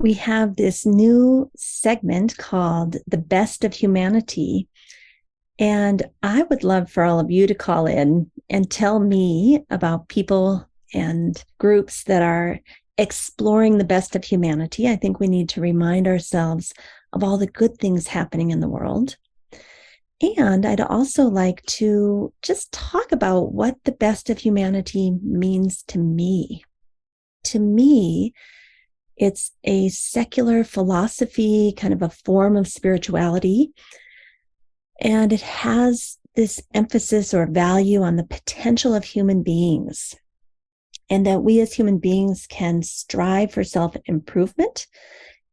we have this new segment called The Best of Humanity. And I would love for all of you to call in and tell me about people and groups that are exploring the best of humanity. I think we need to remind ourselves of all the good things happening in the world. And I'd also like to just talk about what the best of humanity means to me. To me, it's a secular philosophy, kind of a form of spirituality. And it has this emphasis or value on the potential of human beings, and that we as human beings can strive for self-improvement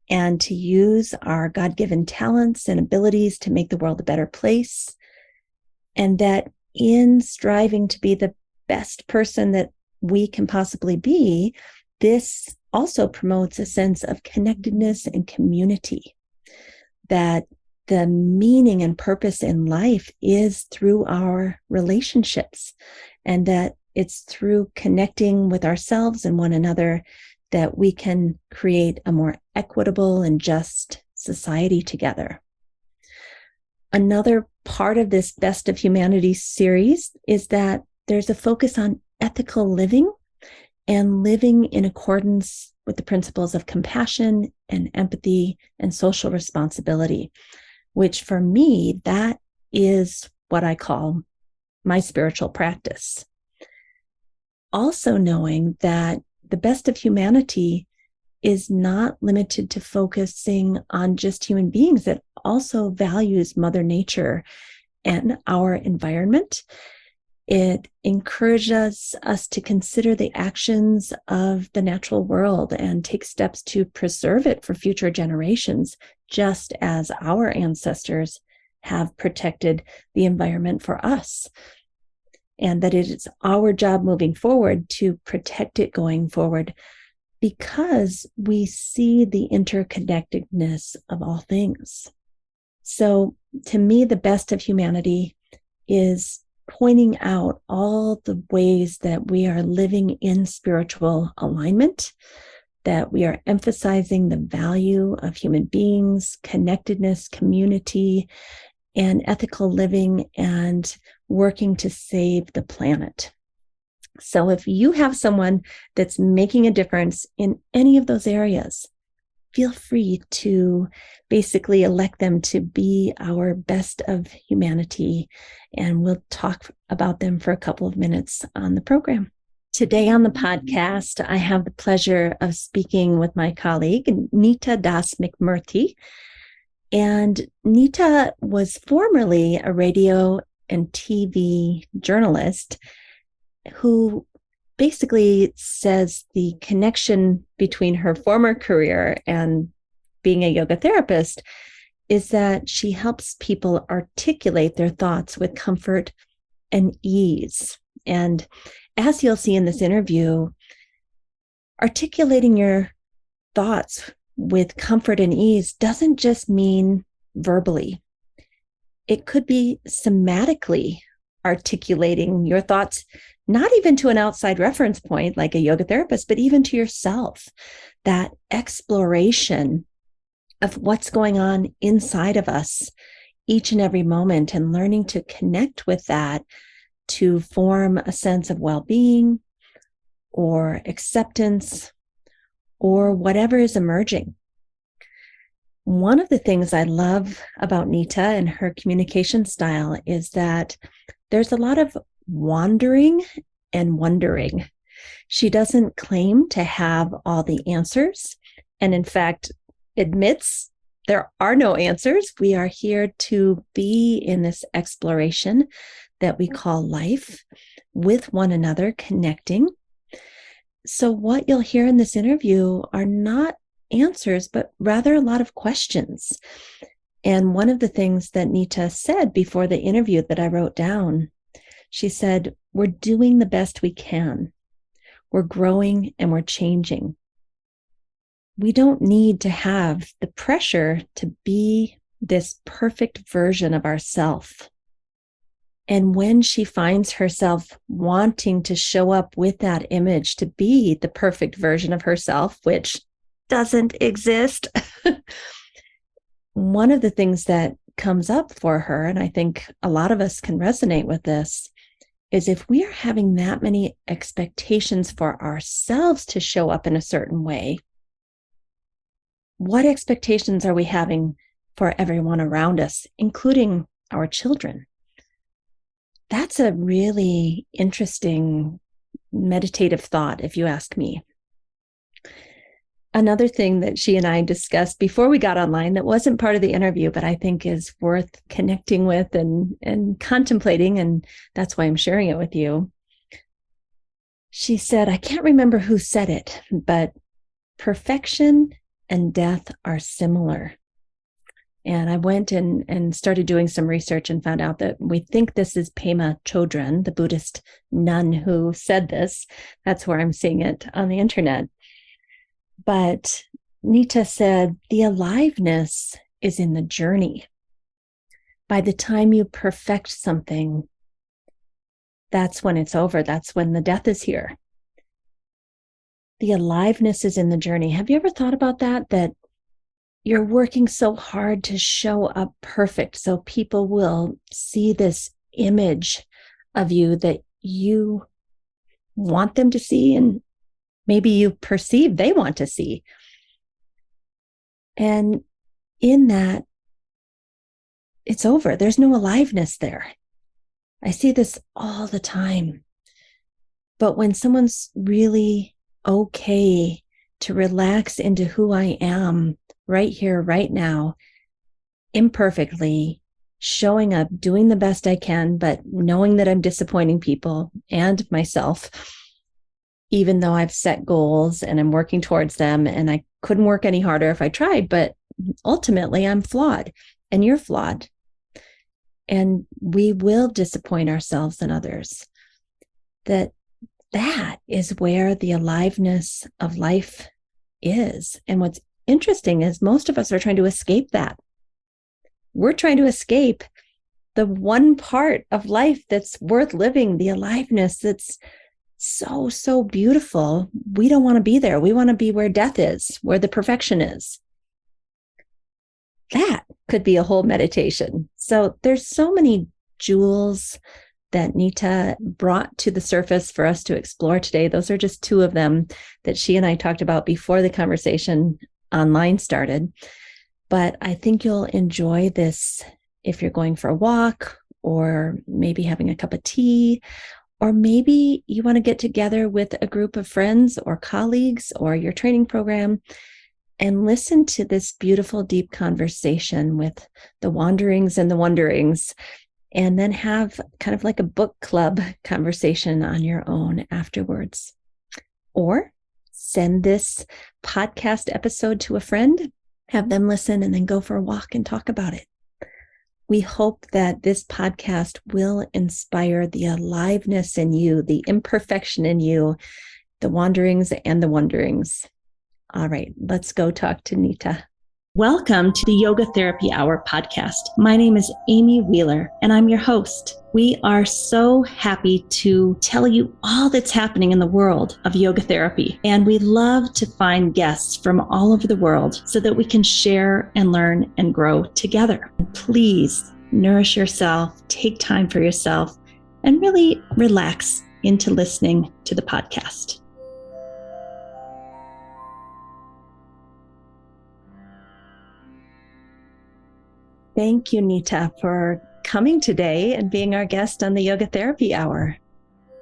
and to use our God-given talents and abilities to make the world a better place. And that in striving to be the best person that we can possibly be, this also promotes a sense of connectedness and community, that the meaning and purpose in life is through our relationships, and that it's through connecting with ourselves and one another that we can create a more equitable and just society together. Another part of this Best of Humanity series is that there's a focus on ethical living and living in accordance with the principles of compassion and empathy and social responsibility, which for me, that is what I call my spiritual practice. Also knowing that the best of humanity is not limited to focusing on just human beings. It also values Mother Nature and our environment. It encourages us to consider the actions of the natural world and take steps to preserve it for future generations, just as our ancestors have protected the environment for us. And that it is our job moving forward to protect it going forward, because we see the interconnectedness of all things. So to me, the best of humanity is pointing out all the ways that we are living in spiritual alignment, that we are emphasizing the value of human beings, connectedness, community, and ethical living, and working to save the planet. So if you have someone that's making a difference in any of those areas, feel free to basically elect them to be our best of humanity, and we'll talk about them for a couple of minutes on the program. Today on the podcast, I have the pleasure of speaking with my colleague, Neeta Das McMurtry. And Neeta was formerly a radio and TV journalist who basically says the connection between her former career and being a yoga therapist is that she helps people articulate their thoughts with comfort and ease. And as you'll see in this interview, articulating your thoughts with comfort and ease doesn't just mean verbally. It could be somatically articulating your thoughts, not even to an outside reference point like a yoga therapist, but even to yourself. That exploration of what's going on inside of us each and every moment, and learning to connect with that to form a sense of well-being or acceptance or whatever is emerging. One of the things I love about Neeta and her communication style is that there's a lot of wandering and wondering. She doesn't claim to have all the answers, and in fact, admits there are no answers. We are here to be in this exploration that we call life, with one another, connecting. So what you'll hear in this interview are not answers, but rather a lot of questions. And one of the things that Neeta said before the interview that I wrote down, she said, we're doing the best we can. We're growing and we're changing. We don't need to have the pressure to be this perfect version of ourselves. And when she finds herself wanting to show up with that image to be the perfect version of herself, which doesn't exist. One of the things that comes up for her, and I think a lot of us can resonate with this, is if we are having that many expectations for ourselves to show up in a certain way, what expectations are we having for everyone around us, including our children? That's a really interesting meditative thought, if you ask me. Another thing that she and I discussed before we got online that wasn't part of the interview, but I think is worth connecting with and contemplating, and that's why I'm sharing it with you. She said, I can't remember who said it, but perfection and death are similar. And I went and started doing some research and found out that we think this is Pema Chodron, the Buddhist nun who said this. That's where I'm seeing it on the internet. But Neeta said, the aliveness is in the journey. By the time you perfect something, that's when it's over. That's when the death is here. The aliveness is in the journey. Have you ever thought about that? That you're working so hard to show up perfect so people will see this image of you that you want them to see and maybe you perceive they want to see. And in that, it's over. There's no aliveness there. I see this all the time. But when someone's really okay to relax into who I am right here, right now, imperfectly, showing up, doing the best I can, but knowing that I'm disappointing people and myself, even though I've set goals and I'm working towards them, and I couldn't work any harder if I tried, but ultimately I'm flawed and you're flawed. And we will disappoint ourselves and others. That is where the aliveness of life is. And what's interesting is most of us are trying to escape that. We're trying to escape the one part of life that's worth living, the aliveness that's so, so beautiful. We don't want to be there. We want to be where death is, where the perfection is. That could be a whole meditation. So there's so many jewels that Neeta brought to the surface for us to explore today. Those are just two of them that she and I talked about before the conversation online started. But I think you'll enjoy this if you're going for a walk, or maybe having a cup of tea, or maybe you want to get together with a group of friends or colleagues or your training program and listen to this beautiful, deep conversation with the wanderings and the wonderings, and then have kind of like a book club conversation on your own afterwards. Or send this podcast episode to a friend, have them listen, and then go for a walk and talk about it. We hope that this podcast will inspire the aliveness in you, the imperfection in you, the wanderings and the wonderings. All right, let's go talk to Neeta. Welcome to the Yoga Therapy Hour podcast. My name is Amy Wheeler, and I'm your host. We are so happy to tell you all that's happening in the world of yoga therapy. And we love to find guests from all over the world so that we can share and learn and grow together. Please nourish yourself, take time for yourself, and really relax into listening to the podcast. Thank you, Neeta, for coming today and being our guest on the Yoga Therapy Hour.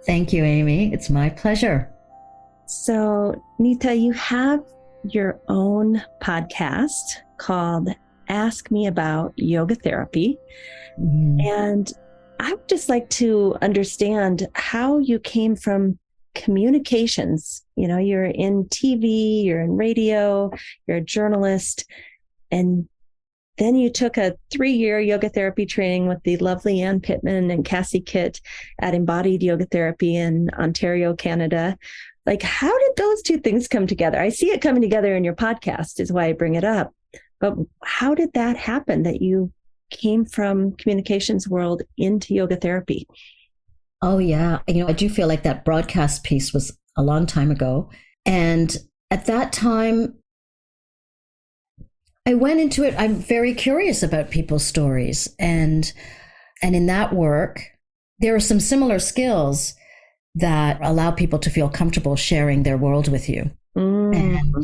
Thank you, Amy. It's my pleasure. So, Neeta, you have your own podcast called Ask Me About Yoga Therapy. And I would just like to understand how you came from communications. You know, you're in TV, you're in radio, you're a journalist, and then you took a 3-year yoga therapy training with the lovely Ann Pittman and Cassie Kitt at Embodied Yoga Therapy in Ontario, Canada. Like, how did those two things come together? I see it coming together in your podcast, is why I bring it up. But how did that happen, that you came from communications world into yoga therapy? Oh, yeah. I do feel like that broadcast piece was a long time ago. And at that time, I went into it, I'm very curious about people's stories. And in that work, there are some similar skills that allow people to feel comfortable sharing their world with you. And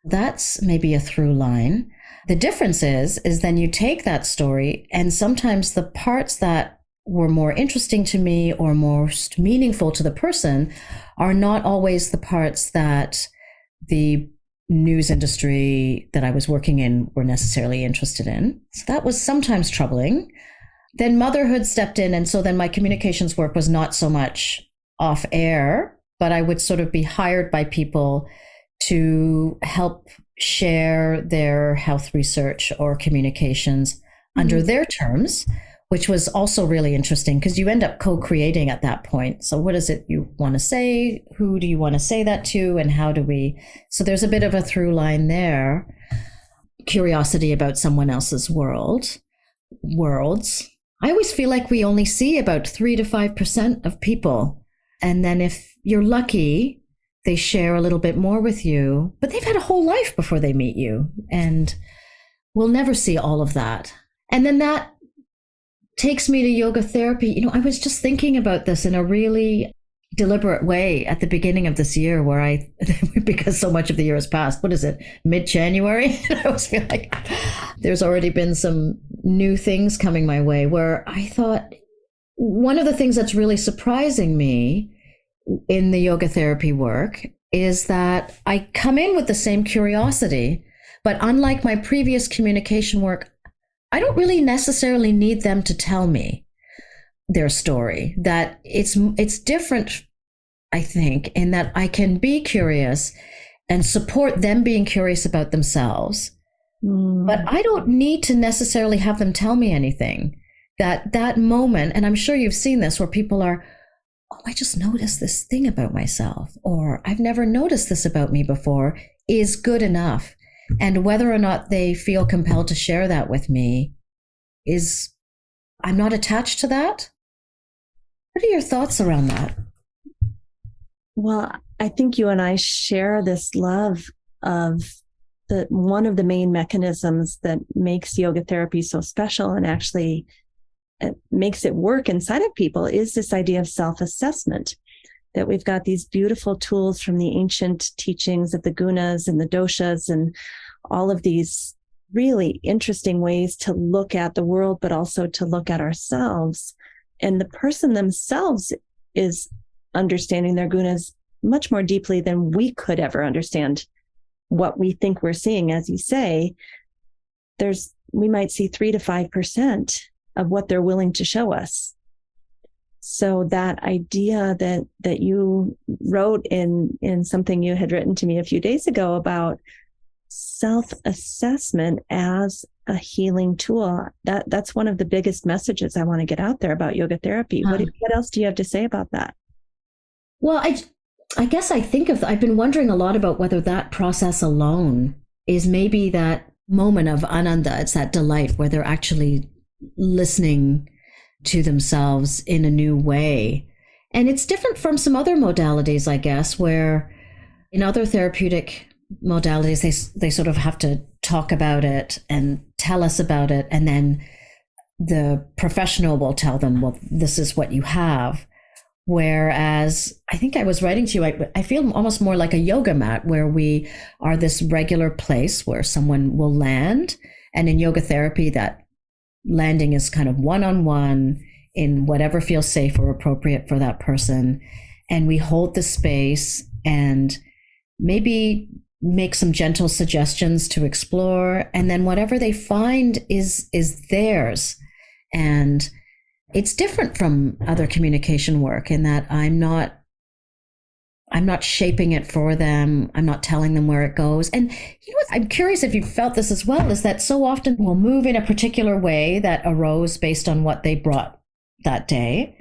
that's maybe a through line. The difference is then you take that story, and sometimes the parts that were more interesting to me or most meaningful to the person are not always the parts that the news industry that I was working in were necessarily interested in. So that was sometimes troubling. Then motherhood stepped in. And so then my communications work was not so much off air, but I would sort of be hired by people to help share their health research or communications under their terms, which was also really interesting because you end up co-creating at that point. So what is it you want to say? Who do you want to say that to? And how do we? So there's a bit of a through line there. Curiosity about someone else's worlds. I always feel like we only see about 3 to 5% of people. And then if you're lucky, they share a little bit more with you, but they've had a whole life before they meet you. And we'll never see all of that. And then that takes me to yoga therapy. You know, I was just thinking about this in a really deliberate way at the beginning of this year where because so much of the year has passed, what is it, mid-January? I always feel like there's already been some new things coming my way where I thought one of the things that's really surprising me in the yoga therapy work is that I come in with the same curiosity, but unlike my previous communication work, I don't really necessarily need them to tell me their story. That it's different, I think, in that I can be curious and support them being curious about themselves. But I don't need to necessarily have them tell me anything. That moment, and I'm sure you've seen this, where people are, oh, I just noticed this thing about myself, or I've never noticed this about me before, is good enough. And whether or not they feel compelled to share that with me I'm not attached to that. What are your thoughts around that? Well, I think you and I share this love of one of the main mechanisms that makes yoga therapy so special and actually makes it work inside of people is this idea of self-assessment, that we've got these beautiful tools from the ancient teachings of the gunas and the doshas and all of these really interesting ways to look at the world, but also to look at ourselves. And the person themselves is understanding their gunas much more deeply than we could ever understand what we think we're seeing. As you say, we might see 3 to 5% of what they're willing to show us. So that idea that you wrote in something you had written to me a few days ago about self-assessment as a healing tool, that's one of the biggest messages I want to get out there about yoga therapy. What else do you have to say about that? Well, I guess I've been wondering a lot about whether that process alone is maybe that moment of ananda. It's that delight where they're actually listening to themselves in a new way. And it's different from some other modalities, I guess, where in other therapeutic modalities, they sort of have to talk about it and tell us about it. And then the professional will tell them, well, this is what you have. Whereas I think I was writing to you, I feel almost more like a yoga mat where we are this regular place where someone will land. And in yoga therapy, that landing is kind of one-on-one in whatever feels safe or appropriate for that person. And we hold the space and maybe make some gentle suggestions to explore. And then whatever they find is theirs. And it's different from other communication work in that I'm not shaping it for them. I'm not telling them where it goes. And you know what? I'm curious if you felt this as well, is that so often we'll move in a particular way that arose based on what they brought that day.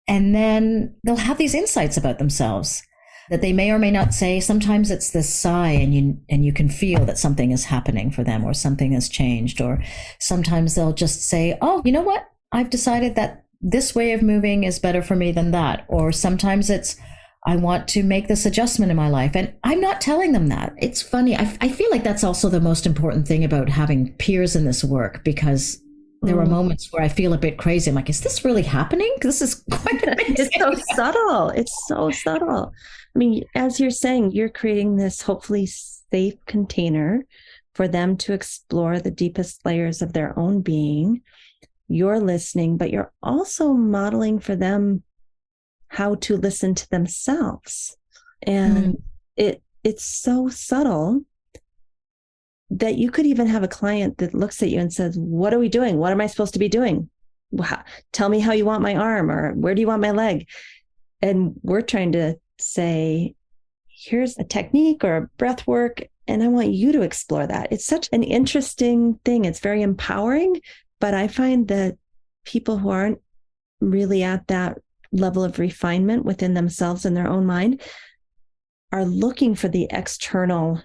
And then they'll have these insights about themselves that they may or may not say. Sometimes it's this sigh and you can feel that something is happening for them or something has changed. Or sometimes they'll just say, oh, you know what? I've decided that this way of moving is better for me than that. Or sometimes it's, I want to make this adjustment in my life. And I'm not telling them that. It's funny. I feel like that's also the most important thing about having peers in this work, because there are moments where I feel a bit crazy. I'm like, is this really happening? This is quite amazing. It's so subtle. It's so subtle. I mean, as you're saying, you're creating this hopefully safe container for them to explore the deepest layers of their own being. You're listening, but you're also modeling for them how to listen to themselves. And it's so subtle that you could even have a client that looks at you and says, what are we doing? What am I supposed to be doing? Tell me how you want my arm, or where do you want my leg? And we're trying to say, here's a technique or a breath work, and I want you to explore that. It's such an interesting thing. It's very empowering, but I find that people who aren't really at that level of refinement within themselves and their own mind are looking for the external,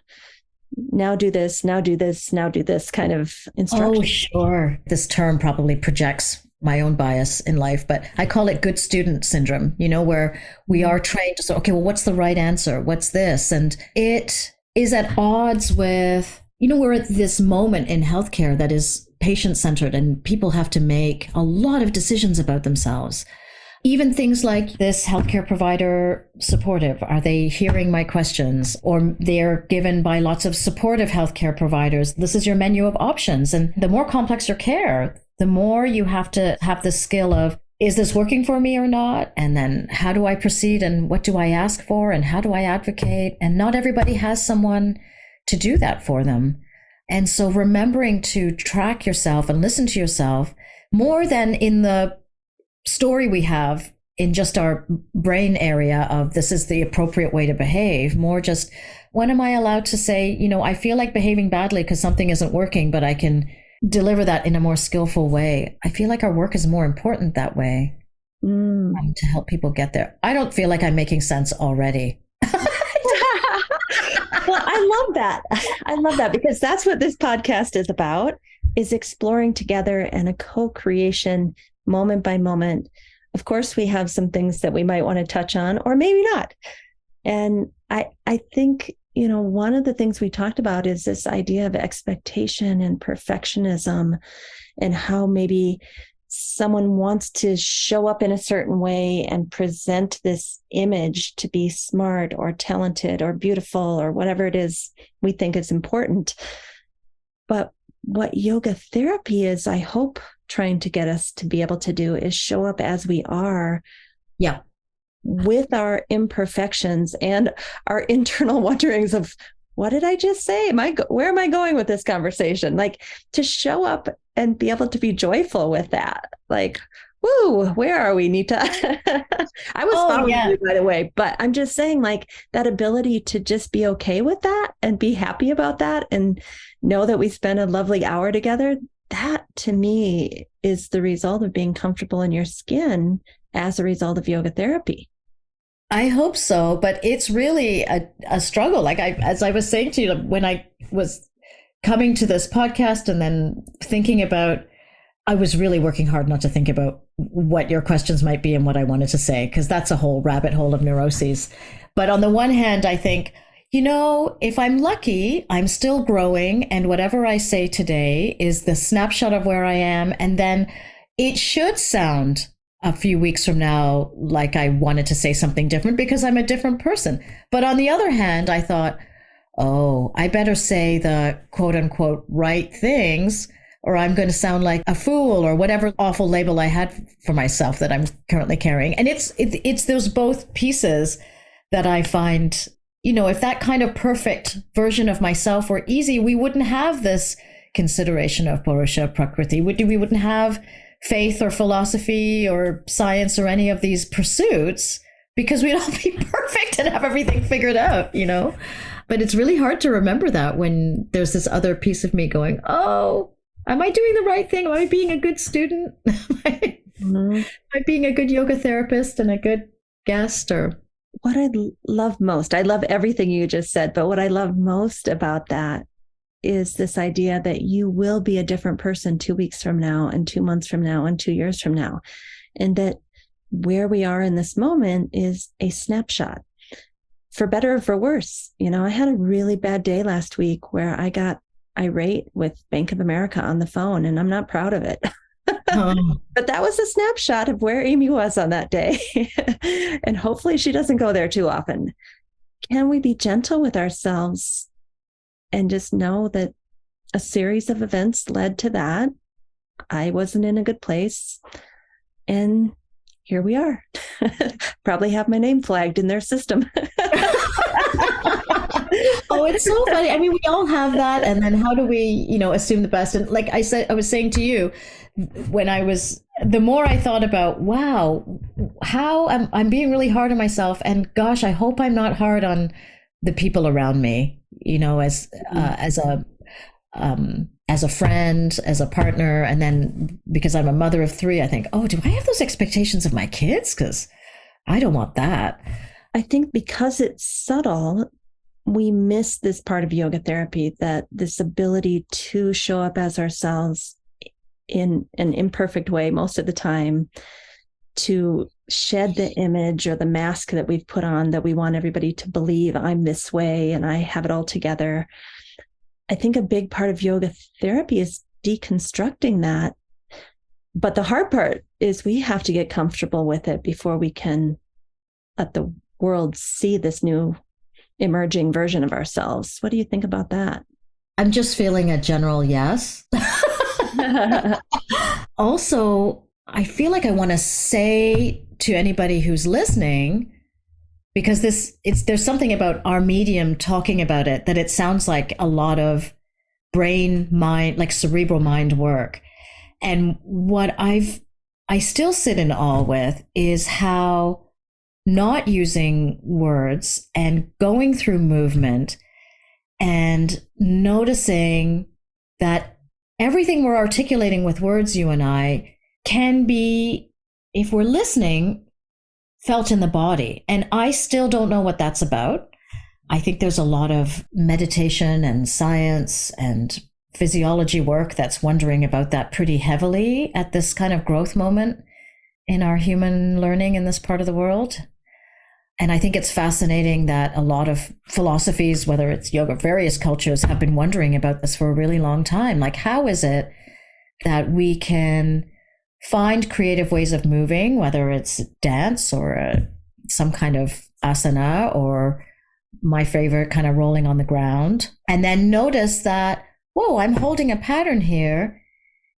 now do this, now do this, now do this kind of instruction. Oh, sure. This term probably projects my own bias in life, but I call it good student syndrome, where we are trained to say, okay, well, what's the right answer? What's this? And it is at odds with, we're at this moment in healthcare that is patient-centered, and people have to make a lot of decisions about themselves. Even things like, this healthcare provider supportive? Are they hearing my questions? Or they're given by lots of supportive healthcare providers, this is your menu of options. And the more complex your care, the more you have to have the skill of, is this working for me or not? And then how do I proceed? And what do I ask for? And how do I advocate? And not everybody has someone to do that for them. And so remembering to track yourself and listen to yourself more than in the story we have in just our brain area of, this is the appropriate way to behave, more just, when am I allowed to say, I feel like behaving badly because something isn't working, but I can deliver that in a more skillful way. I feel like our work is more important that way, to help people get there. I don't feel like I'm making sense already. Well, I love that. I love that, because that's what this podcast is about, is exploring together and a co-creation moment by moment. Of course, we have some things that we might want to touch on, or maybe not. And I think, one of the things we talked about is this idea of expectation and perfectionism, and how maybe someone wants to show up in a certain way and present this image to be smart or talented or beautiful or whatever it is we think is important. But what yoga therapy is, I hope, trying to get us to be able to do is show up as we are. Yeah. With our imperfections and our internal wonderings of, what did I just say? Where am I going with this conversation? Like, to show up and be able to be joyful with that. Like, woo, where are we, Neeta? I was following you, by the way, but I'm just saying, like, that ability to just be okay with that and be happy about that and know that we spent a lovely hour together. That, to me, is the result of being comfortable in your skin as a result of yoga therapy. I hope so, but it's really a struggle. Like, as I was saying to you, when I was coming to this podcast and then thinking about, I was really working hard not to think about what your questions might be and what I wanted to say, because that's a whole rabbit hole of neuroses. But on the one hand, I think, if I'm lucky, I'm still growing, and whatever I say today is the snapshot of where I am. And then it should sound a few weeks from now like I wanted to say something different, because I'm a different person. But on the other hand, I thought, oh, I better say the quote unquote right things, or I'm going to sound like a fool, or whatever awful label I had for myself that I'm currently carrying. And it's those both pieces that I find, if that kind of perfect version of myself were easy, we wouldn't have this consideration of Purusha Prakriti. We wouldn't have faith or philosophy or science or any of these pursuits, because we'd all be perfect and have everything figured out, But it's really hard to remember that when there's this other piece of me going, oh, am I doing the right thing? Am I being a good student? Am I being a good yoga therapist and a good guest? Or what I love most, I love everything you just said, but what I love most about that is this idea that you will be a different person 2 weeks from now, and 2 months from now, and 2 years from now. And that where we are in this moment is a snapshot. for better or for worse. I had a really bad day last week where I got irate with Bank of America on the phone, and I'm not proud of it. But that was a snapshot of where Amy was on that day. And hopefully she doesn't go there too often. Can we be gentle with ourselves and just know that a series of events led to that? I wasn't in a good place. And here we are. Probably have my name flagged in their system. Oh, it's so funny. I mean, we all have that. And then how do we, assume the best? And like I was saying to you, the more I thought about, wow, how I'm being really hard on myself. And gosh, I hope I'm not hard on the people around me, as a friend, as a partner. And then because I'm a mother of 3, I think, oh, do I have those expectations of my kids? Because I don't want that. I think because it's subtle, we miss this part of yoga therapy, that this ability to show up as ourselves in an imperfect way most of the time, to shed the image or the mask that we've put on that we want everybody to believe I'm this way and I have it all together. I think a big part of yoga therapy is deconstructing that. But the hard part is we have to get comfortable with it before we can let the world see this new emerging version of ourselves. What do you think about that? I'm just feeling a general yes. Also, I feel like I want to say to anybody who's listening, because there's something about our medium talking about it, that it sounds like a lot of brain, mind, like cerebral mind work. And what I still sit in awe with is how not using words and going through movement and noticing that everything we're articulating with words, you and I, can be, if we're listening, felt in the body. And I still don't know what that's about. I think there's a lot of meditation and science and physiology work that's wondering about that pretty heavily at this kind of growth moment in our human learning in this part of the world. And I think it's fascinating that a lot of philosophies, whether it's yoga, various cultures, have been wondering about this for a really long time. Like, how is it that we can find creative ways of moving, whether it's dance or some kind of asana, or my favorite, kind of rolling on the ground, and then notice that, whoa, I'm holding a pattern here.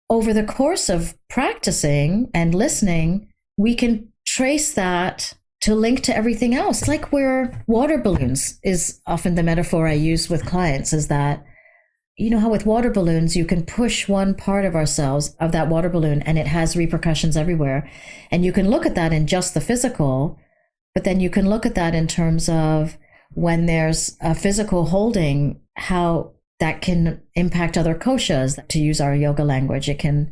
Over the course of practicing and listening, we can trace that to link to everything else. It's like we're water balloons, is often the metaphor I use with clients, is that, how with water balloons, you can push one part of ourselves, of that water balloon, and it has repercussions everywhere. And you can look at that in just the physical, but then you can look at that in terms of when there's a physical holding, how that can impact other koshas. To use our yoga language, it can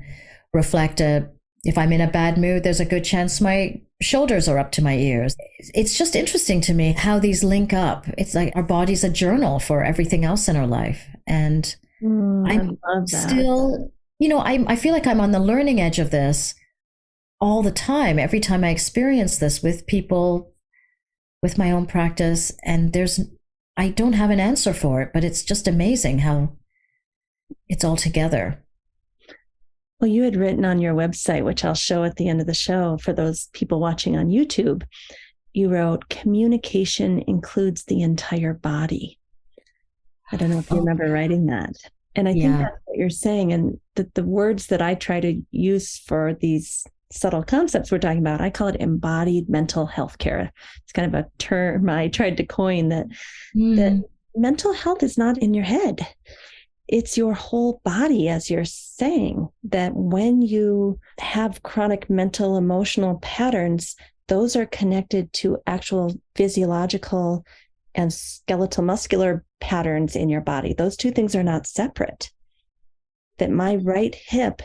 reflect if I'm in a bad mood, there's a good chance my shoulders are up to my ears. It's just interesting to me how these link up. It's like our body's a journal for everything else in our life. And I'm still, I feel like I'm on the learning edge of this all the time. Every time I experience this with people, with my own practice, and I don't have an answer for it, but it's just amazing how it's all together. Well, you had written on your website, which I'll show at the end of the show for those people watching on YouTube, you wrote, communication includes the entire body. I don't know if you remember writing that. And I think that's what you're saying. And the words that I try to use for these subtle concepts we're talking about, I call it embodied mental health care. It's kind of a term I tried to coin, that mental health is not in your head. It's your whole body, as you're saying, that when you have chronic mental, emotional patterns, those are connected to actual physiological and skeletal muscular patterns in your body. Those two things are not separate. That my right hip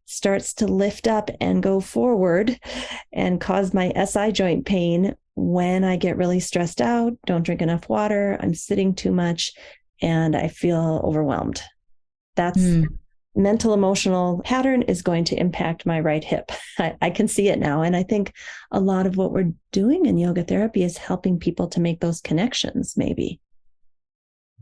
starts to lift up and go forward and cause my SI joint pain when I get really stressed out, don't drink enough water, I'm sitting too much, and I feel overwhelmed. That's mental emotional pattern is going to impact my right hip. I can see it now. And I think a lot of what we're doing in yoga therapy is helping people to make those connections, maybe.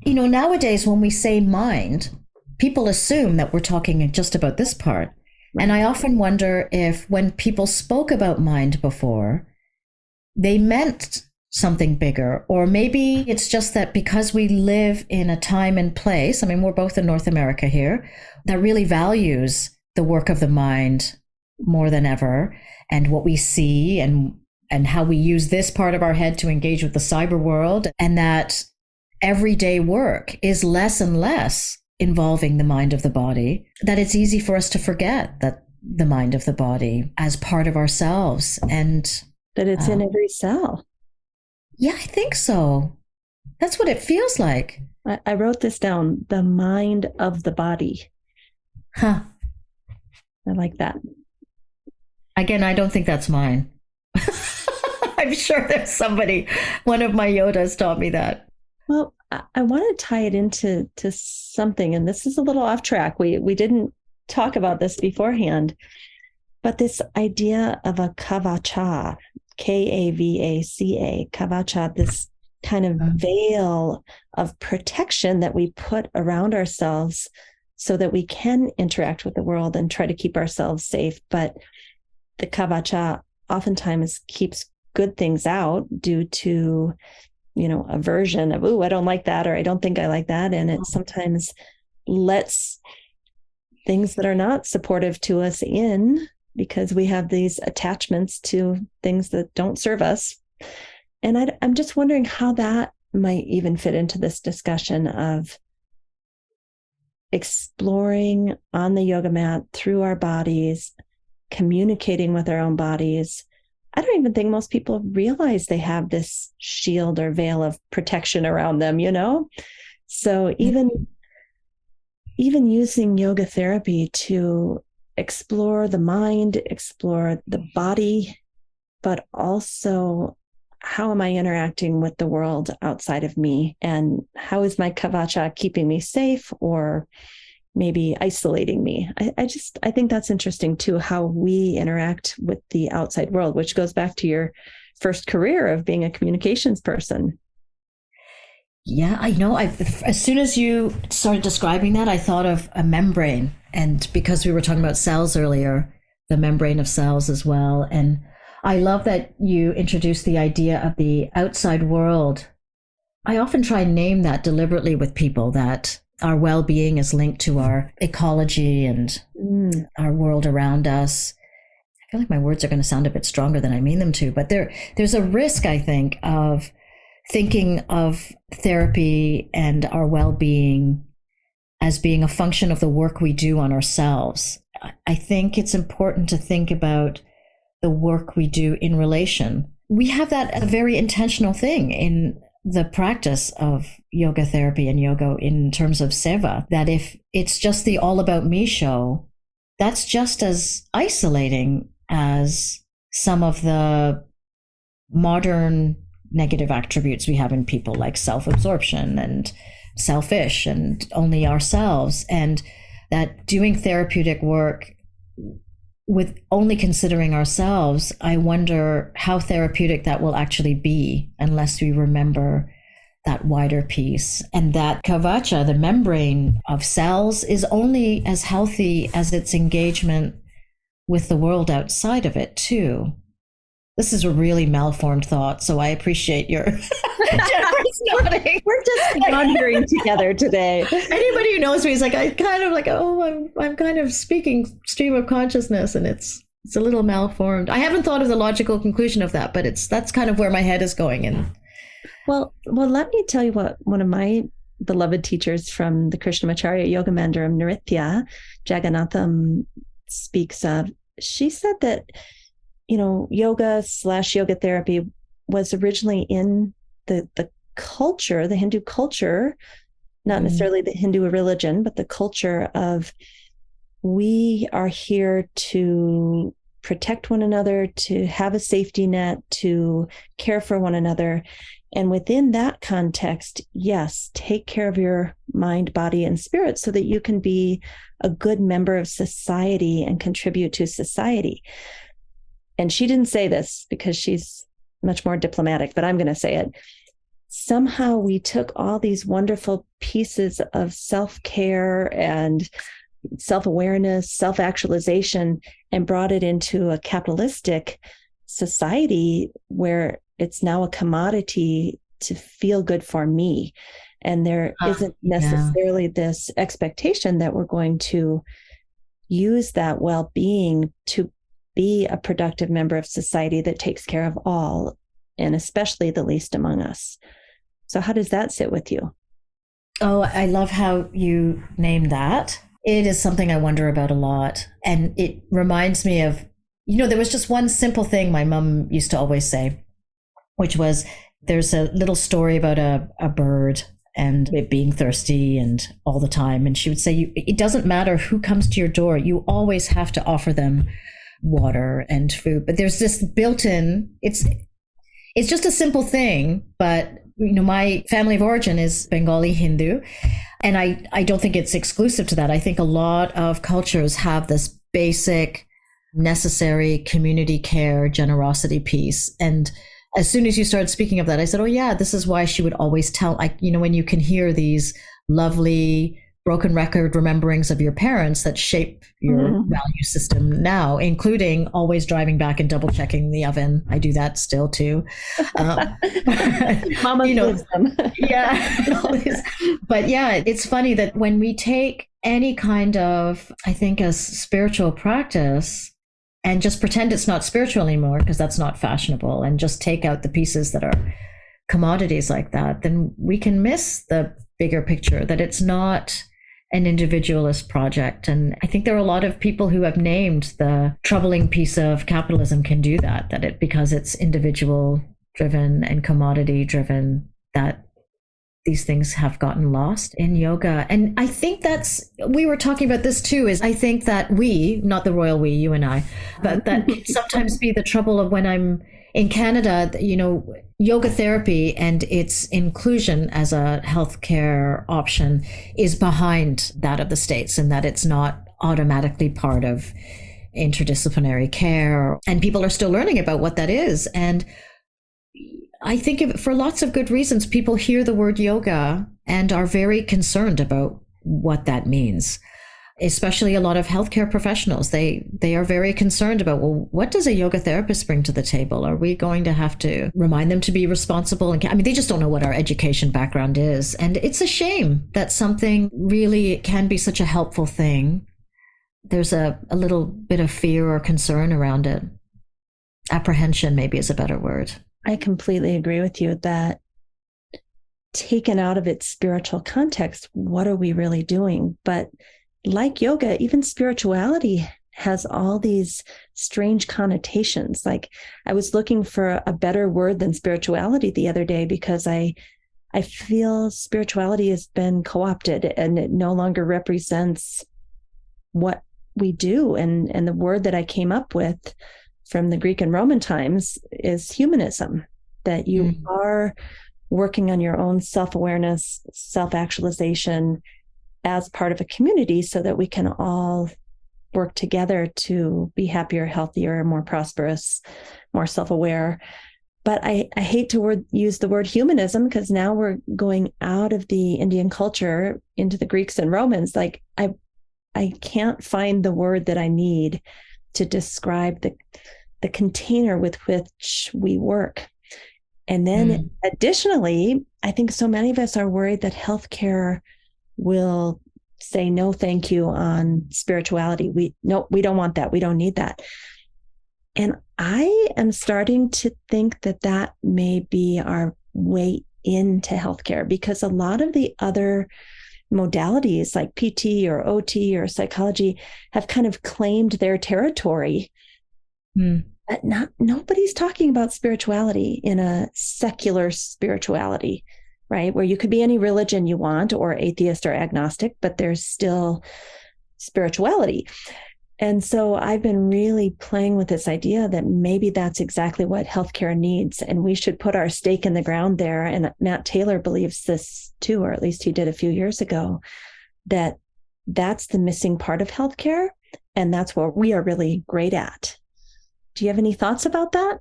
Nowadays, when we say mind, people assume that we're talking just about this part. Right. And I often wonder if when people spoke about mind before, they meant something bigger, or maybe it's just that because we live in a time and place, I mean, we're both in North America here, that really values the work of the mind more than ever, and what we see and how we use this part of our head to engage with the cyber world, and that everyday work is less and less involving the mind of the body, that it's easy for us to forget that the mind of the body as part of ourselves, and that it's in every cell. Yeah, I think so. That's what it feels like. I wrote this down, the mind of the body. Huh. I like that. Again, I don't think that's mine. I'm sure there's somebody, one of my Yodas taught me that. Well, I want to tie it into something, and this is a little off track. We didn't talk about this beforehand, but this idea of a kavacha, Kavacha, kavacha, this kind of veil of protection that we put around ourselves so that we can interact with the world and try to keep ourselves safe. But the kavacha oftentimes keeps good things out due to, aversion of, I don't like that, or I don't think I like that. And it sometimes lets things that are not supportive to us in, because we have these attachments to things that don't serve us. And I'm just wondering how that might even fit into this discussion of exploring on the yoga mat through our bodies, communicating with our own bodies. I don't even think most people realize they have this shield or veil of protection around them, So even using yoga therapy to explore the mind, explore the body, but also how am I interacting with the world outside of me? And how is my kavacha keeping me safe or maybe isolating me? I think that's interesting too, how we interact with the outside world, which goes back to your first career of being a communications person. Yeah, I know. As soon as you started describing that, I thought of a membrane. And because we were talking about cells earlier, the membrane of cells as well. And I love that you introduced the idea of the outside world. I often try and name that deliberately with people, that our well-being is linked to our ecology and our world around us. I feel like my words are going to sound a bit stronger than I mean them to, but there's a risk, I think, of thinking of therapy and our well-being as being a function of the work we do on ourselves. I think it's important to think about the work we do in relation. We have that as a very intentional thing in the practice of yoga therapy and yoga in terms of seva, that if it's just the all about me show, that's just as isolating as some of the modern negative attributes we have in people, like self-absorption and selfish and only ourselves. And that doing therapeutic work with only considering ourselves, I wonder how therapeutic that will actually be unless we remember that wider piece. And that kavacha, the membrane of cells, is only as healthy as its engagement with the world outside of it too. This is a really malformed thought, so I appreciate your generous nodding. We're just wandering together today. Anybody who knows me is like, I'm kind of speaking stream of consciousness, and it's a little malformed. I haven't thought of the logical conclusion of that, but that's kind of where my head is going. And well, let me tell you what one of my beloved teachers from the Krishnamacharya Yoga Mandiram, Nritya Jagannatham, speaks of. She said that yoga/yoga therapy was originally in the culture, the Hindu culture, not necessarily the Hindu religion, but the culture of, we are here to protect one another, to have a safety net, to care for one another. And within that context, yes, take care of your mind, body, and spirit so that you can be a good member of society and contribute to society. And she didn't say this because she's much more diplomatic, but I'm going to say it. Somehow we took all these wonderful pieces of self-care and self-awareness, self-actualization, and brought it into a capitalistic society where it's now a commodity to feel good for me. And there isn't necessarily this expectation that we're going to use that well-being to be a productive member of society that takes care of all, and especially the least among us. So how does that sit with you? Oh, I love how you named that. It is something I wonder about a lot. And it reminds me of, there was just one simple thing my mom used to always say, which was there's a little story about a bird and it being thirsty and all the time. And she would say, it doesn't matter who comes to your door. You always have to offer them water and food. But there's this built-in, it's just a simple thing, but my family of origin is Bengali Hindu, and I don't think it's exclusive to that. I think a lot of cultures have this basic, necessary community care, generosity piece. And as soon as you started speaking of that, I said, oh yeah, this is why she would always tell, when you can hear these lovely broken record rememberings of your parents that shape your value system now, including always driving back and double checking the oven. I do that still too. Mama lives them. Yeah. But yeah, it's funny that when we take any kind of, I think, a spiritual practice and just pretend it's not spiritual anymore, because that's not fashionable, and just take out the pieces that are commodities like that, then we can miss the bigger picture, that it's not an individualist project. And I think there are a lot of people who have named the troubling piece of capitalism can do that because it's individual driven and commodity driven, that these things have gotten lost in yoga. And I think we were talking about this too, is I think that we, not the royal we, you and I, but that can sometimes be the trouble of when I'm in Canada, yoga therapy and its inclusion as a healthcare option is behind that of the States, and that it's not automatically part of interdisciplinary care. And people are still learning about what that is. And I think for lots of good reasons, people hear the word yoga and are very concerned about what that means. Especially a lot of healthcare professionals, they are very concerned about, well, what does a yoga therapist bring to the table? Are we going to have to remind them to be responsible? And they just don't know what our education background is. And it's a shame that something really can be such a helpful thing. There's a little bit of fear or concern around it. Apprehension maybe is a better word. I completely agree with you that taken out of its spiritual context, what are we really doing? But like yoga, even spirituality has all these strange connotations. Like, I was looking for a better word than spirituality the other day, because I feel spirituality has been co-opted and it no longer represents what we do. And the word that I came up with from the Greek and Roman times is humanism, that you are working on your own self-awareness, self-actualization as part of a community, so that we can all work together to be happier, healthier, more prosperous, more self-aware. But I hate to use the word humanism, because now we're going out of the Indian culture into the Greeks and Romans. Like, I can't find the word that I need to describe the container with which we work. And then additionally, I think so many of us are worried that healthcare will say no thank you on spirituality. We don't want that. We don't need that. And I am starting to think that may be our way into healthcare, because a lot of the other modalities like PT or OT or psychology have kind of claimed their territory. But nobody's talking about spirituality in a secular spirituality, right? Where you could be any religion you want, or atheist or agnostic, but there's still spirituality. And so I've been really playing with this idea that maybe that's exactly what healthcare needs. And we should put our stake in the ground there. And Matt Taylor believes this too, or at least he did a few years ago, that that's the missing part of healthcare. And that's what we are really great at. Do you have any thoughts about that?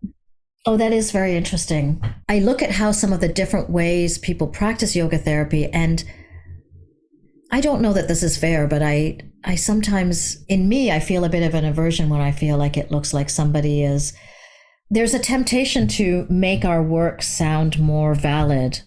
Oh, that is very interesting. I look at how some of the different ways people practice yoga therapy, and I don't know that this is fair, but I sometimes, in me, I feel a bit of an aversion when I feel like it looks like somebody is, there's a temptation to make our work sound more valid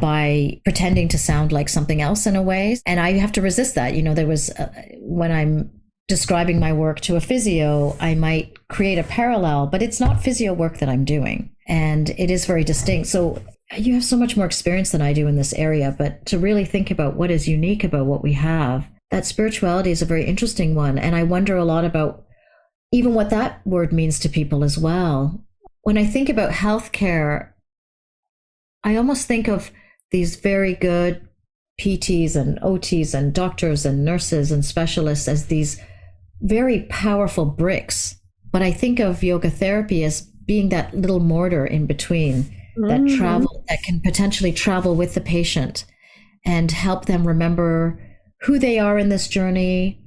by pretending to sound like something else in a way. And I have to resist that. There was, when I'm describing my work to a physio, I might create a parallel, but it's not physio work that I'm doing. And it is very distinct. So you have so much more experience than I do in this area, but to really think about what is unique about what we have, that spirituality is a very interesting one. And I wonder a lot about even what that word means to people as well. When I think about healthcare, I almost think of these very good PTs and OTs and doctors and nurses and specialists as these very powerful bricks. But I think of yoga therapy as being that little mortar in between that can potentially travel with the patient and help them remember who they are in this journey.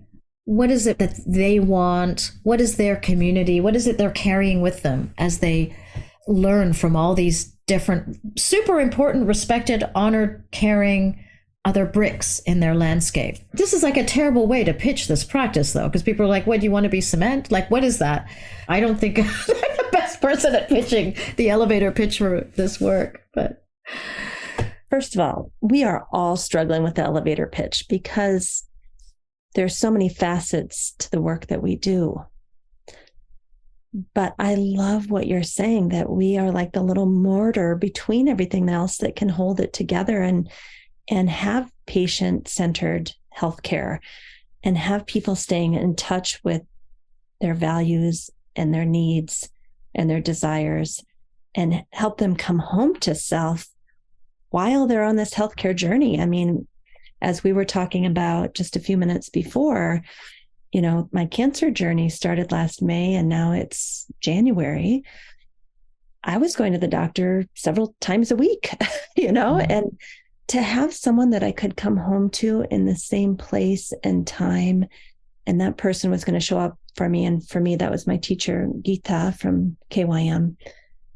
What is it that they want? What is their community? What is it they're carrying with them as they learn from all these different, super important, respected, honored, caring other bricks in their landscape? This is like a terrible way to pitch this practice, though, because people are like, what, do you want to be cement? Like, what is that? I don't think I'm the best person at pitching the elevator pitch for this work. But first of all, we are all struggling with the elevator pitch because there's so many facets to the work that we do. But I love what you're saying, that we are like the little mortar between everything else that can hold it together and have patient-centered healthcare and have people staying in touch with their values and their needs and their desires and help them come home to self while they're on this healthcare journey. I mean, as we were talking about just a few minutes before, my cancer journey started last May and now it's January. I was going to the doctor several times a week, and to have someone that I could come home to in the same place and time, and that person was going to show up for me. And for me, that was my teacher, Geeta from KYM.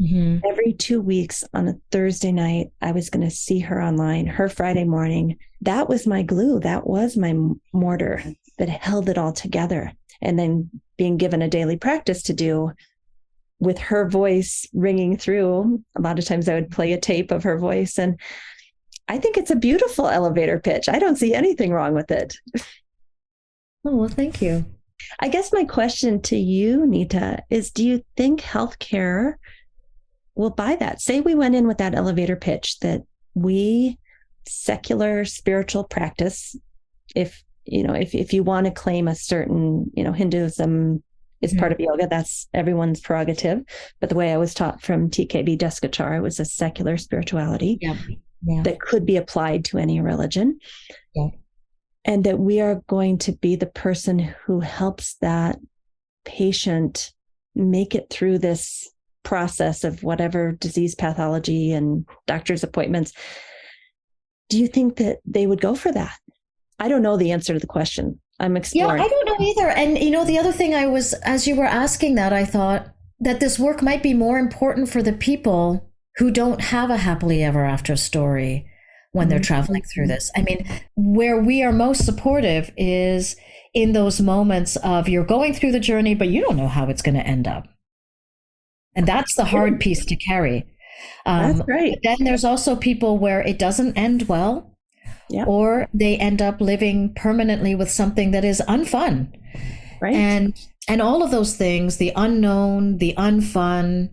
Mm-hmm. Every 2 weeks on a Thursday night, I was going to see her online, her Friday morning. That was my glue. That was my mortar that held it all together. And then being given a daily practice to do with her voice ringing through. A lot of times I would play a tape of her voice. And I think it's a beautiful elevator pitch. I don't see anything wrong with it. Oh, well, thank you. I guess my question to you, Neeta, is do you think healthcare will buy that? Say we went in with that elevator pitch that we, secular spiritual practice, if you want to claim a certain, Hinduism is part of yoga, that's everyone's prerogative. But the way I was taught from TKB Deskachar, it was a secular spirituality. Yeah. That could be applied to any religion. Yeah. And that we are going to be the person who helps that patient make it through this process of whatever disease pathology and doctor's appointments. Do you think that they would go for that? I don't know the answer to the question. I'm exploring. Yeah, I don't know either. And, the other thing as you were asking that, I thought that this work might be more important for the people who don't have a happily ever after story when they're traveling through this. I mean, where we are most supportive is in those moments of you're going through the journey, but you don't know how it's going to end up. And that's the hard piece to carry. That's right. But then there's also people where it doesn't end well, or they end up living permanently with something that is unfun. Right. And all of those things, the unknown, the unfun,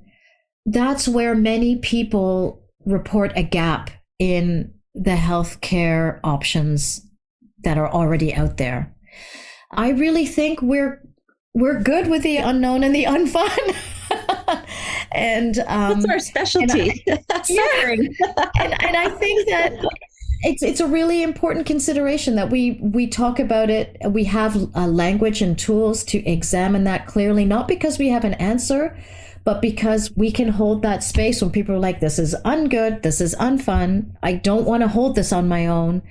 that's where many people report a gap in the healthcare options that are already out there. I really think we're good with the unknown and the unfun. And that's our specialty. And I think that it's a really important consideration that we talk about it. We have a language and tools to examine that clearly, not because we have an answer, but because we can hold that space when people are like, this is ungood, this is unfun, I don't want to hold this on my own.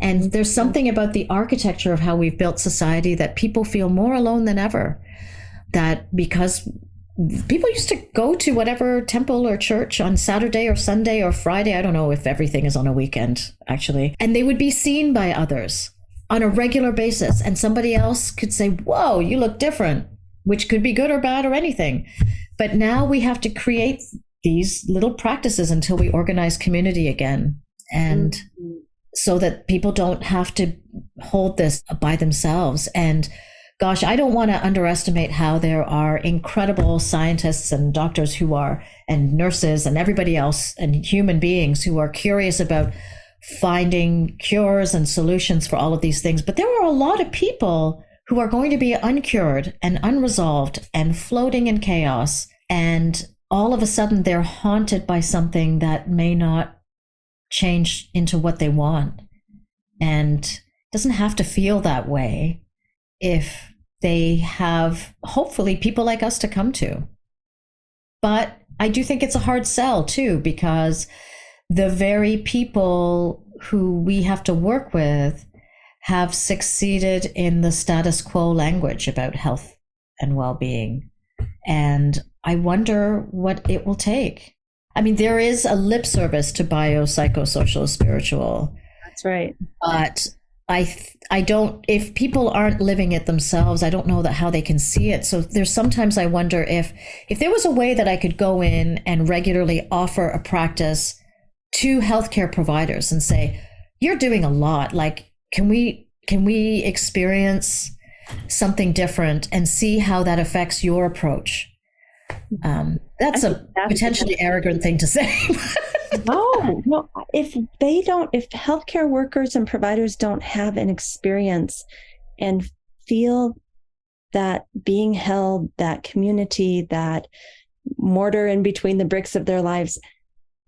And there's something about the architecture of how we've built society that people feel more alone than ever. That because people used to go to whatever temple or church on Saturday or Sunday or Friday. I don't know if everything is on a weekend, actually. And they would be seen by others on a regular basis. And somebody else could say, whoa, you look different, which could be good or bad or anything. But now we have to create these little practices until we organize community again. And so that people don't have to hold this by themselves. And gosh, I don't want to underestimate how there are incredible scientists and doctors who are, and nurses and everybody else, and human beings who are curious about finding cures and solutions for all of these things. But there are a lot of people who are going to be uncured and unresolved and floating in chaos. And all of a sudden they're haunted by something that may not change into what they want. And it doesn't have to feel that way if they have, hopefully, people like us to come to. But I do think it's a hard sell, too, because the very people who we have to work with have succeeded in the status quo language about health and well-being. And I wonder what it will take. I mean, there is a lip service to biopsychosocial spiritual. That's right. But I don't, if people aren't living it themselves, I don't know that how they can see it. So there's sometimes I wonder if there was a way that I could go in and regularly offer a practice to healthcare providers and say, you're doing a lot. Like, can we experience something different and see how that affects your approach? That's a potentially arrogant thing to say. No, if healthcare workers and providers don't have an experience and feel that being held, that community, that mortar in between the bricks of their lives,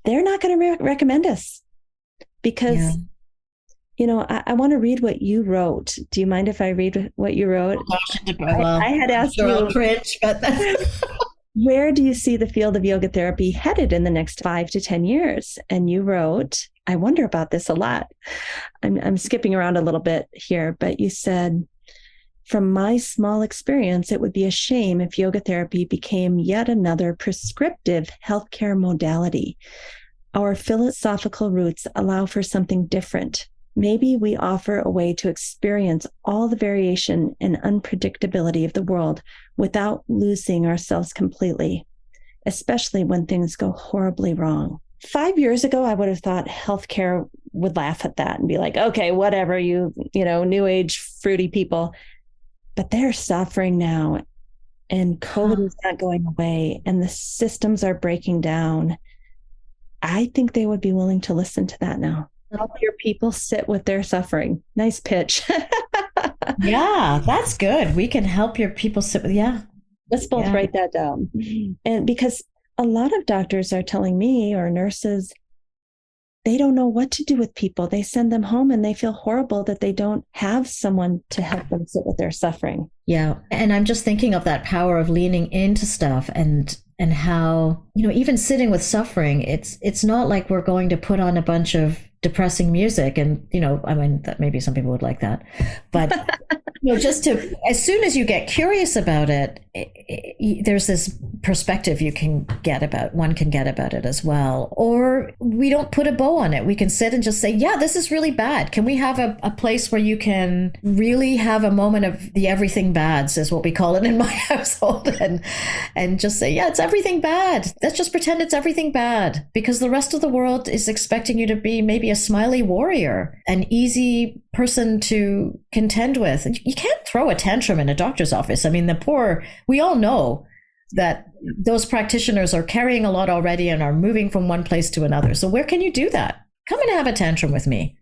they're not going to recommend us. Because, I want to read what you wrote. Do you mind if I read what you wrote? Oh, gosh, I had asked you, cringe, but where do you see the field of yoga therapy headed in the next 5 to 10 years? And you wrote, I wonder about this a lot. I'm skipping around a little bit here, but you said, from my small experience, it would be a shame if yoga therapy became yet another prescriptive healthcare modality. Our philosophical roots allow for something different. Maybe we offer a way to experience all the variation and unpredictability of the world without losing ourselves completely, especially when things go horribly wrong. 5 years ago, I would have thought healthcare would laugh at that and be like, okay, whatever, you new age fruity people. But they're suffering now, and COVID is not going away, and the systems are breaking down. I think they would be willing to listen to that now. Help your people sit with their suffering. Nice pitch. Yeah, that's good. We can help your people sit with, Let's both write that down. And because a lot of doctors are telling me, or nurses, they don't know what to do with people. They send them home and they feel horrible that they don't have someone to help them sit with their suffering. Yeah. And I'm just thinking of that power of leaning into stuff and how, even sitting with suffering, it's not like we're going to put on a bunch of depressing music and, that maybe some people would like that, but just to, as soon as you get curious about it, there's this perspective one can get about it as well. Or we don't put a bow on it. We can sit and just say, yeah, this is really bad. Can we have a place where you can really have a moment of the everything bads, is what we call it in my household, and just say, yeah, it's everything bad. Let's just pretend it's everything bad, because the rest of the world is expecting you to be maybe a smiley warrior, an easy person to contend with. You can't throw a tantrum in a doctor's office. I mean, we all know that those practitioners are carrying a lot already and are moving from one place to another. So where can you do that? Come and have a tantrum with me.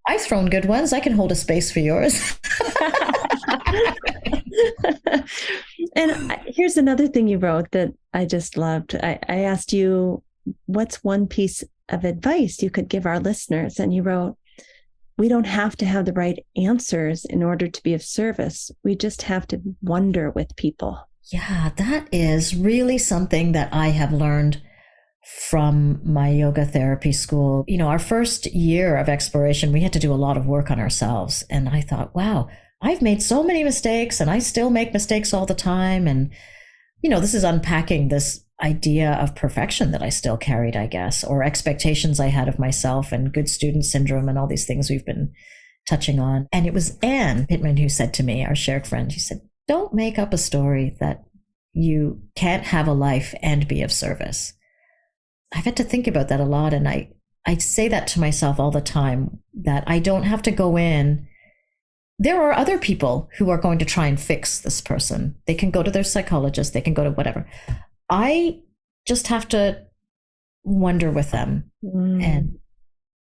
I've thrown good ones. I can hold a space for yours. And here's another thing you wrote that I just loved. I asked you, what's one piece of advice you could give our listeners. And you wrote, we don't have to have the right answers in order to be of service. We just have to wonder with people. Yeah, that is really something that I have learned from my yoga therapy school. You know, our first year of exploration, we had to do a lot of work on ourselves. And I thought, wow, I've made so many mistakes and I still make mistakes all the time. And, you know, this is unpacking this idea of perfection that I still carried, I guess, or expectations I had of myself and good student syndrome and all these things we've been touching on. And it was Anne Pittman who said to me, our shared friend, she said, don't make up a story that you can't have a life and be of service. I've had to think about that a lot. And I say that to myself all the time, that I don't have to go in. There are other people who are going to try and fix this person. They can go to their psychologist, they can go to whatever. I just have to wonder with them. And